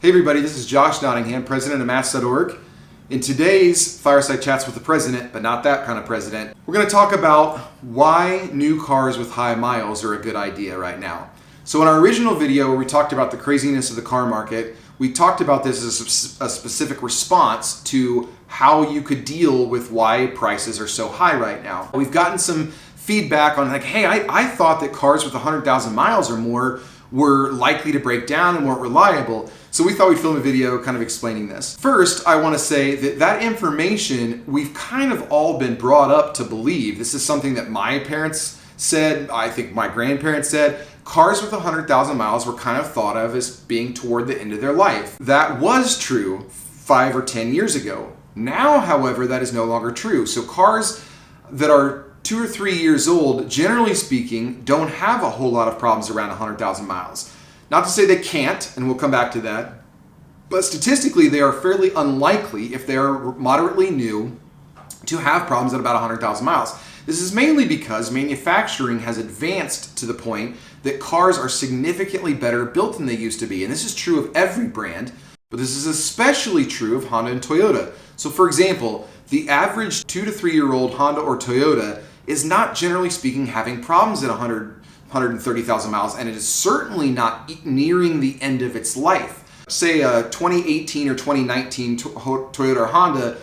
Hey everybody, this is Josh Nottingham, president of Mats.org. In today's Fireside Chats with the President, but not that kind of president, we're going to talk about why new cars with high miles are a good idea right now. So in our original video where we talked about the craziness of the car market, we talked about this as a specific response to how you could deal with why prices are so high right now. We've gotten some feedback on like, hey, I thought that cars with 100,000 miles or more were likely to break down and weren't reliable. So we thought we'd film a video kind of explaining this. First, I want to say that information we've kind of all been brought up to believe. This is something that my parents said, I think my grandparents said. Cars with 100,000 miles were kind of thought of as being toward the end of their life. That was true 5 or 10 years ago. Now, however, that is no longer true. So cars that are 2 or 3 years old, generally speaking, don't have a whole lot of problems around 100,000 miles. Not to say they can't, and we'll come back to that, but statistically they are fairly unlikely, if they are moderately new, to have problems at about 100,000 miles. This is mainly because manufacturing has advanced to the point that cars are significantly better built than they used to be. And this is true of every brand, but this is especially true of Honda and Toyota. So for example, the average 2 to 3 year old Honda or Toyota is not, generally speaking, having problems at 130,000 miles, and it is certainly not nearing the end of its life. Say a 2018 or 2019 Toyota or Honda,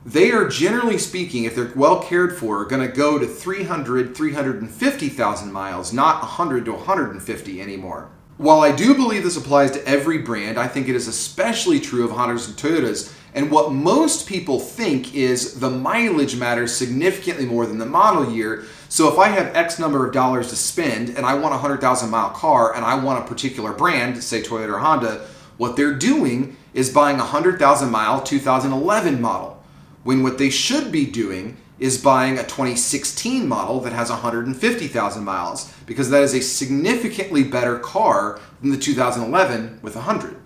they are, generally speaking, if they're well cared for, going to go to 350,000 miles, not 100 to 150 anymore. While I do believe this applies to every brand, I think it is especially true of Hondas and Toyotas. And what most people think is the mileage matters significantly more than the model year. So if I have X number of dollars to spend and I want a 100,000 mile car and I want a particular brand, say Toyota or Honda, what they're doing is buying a 100,000 mile 2011 model, when what they should be doing is buying a 2016 model that has 150,000 miles, because that is a significantly better car than the 2011 with 100.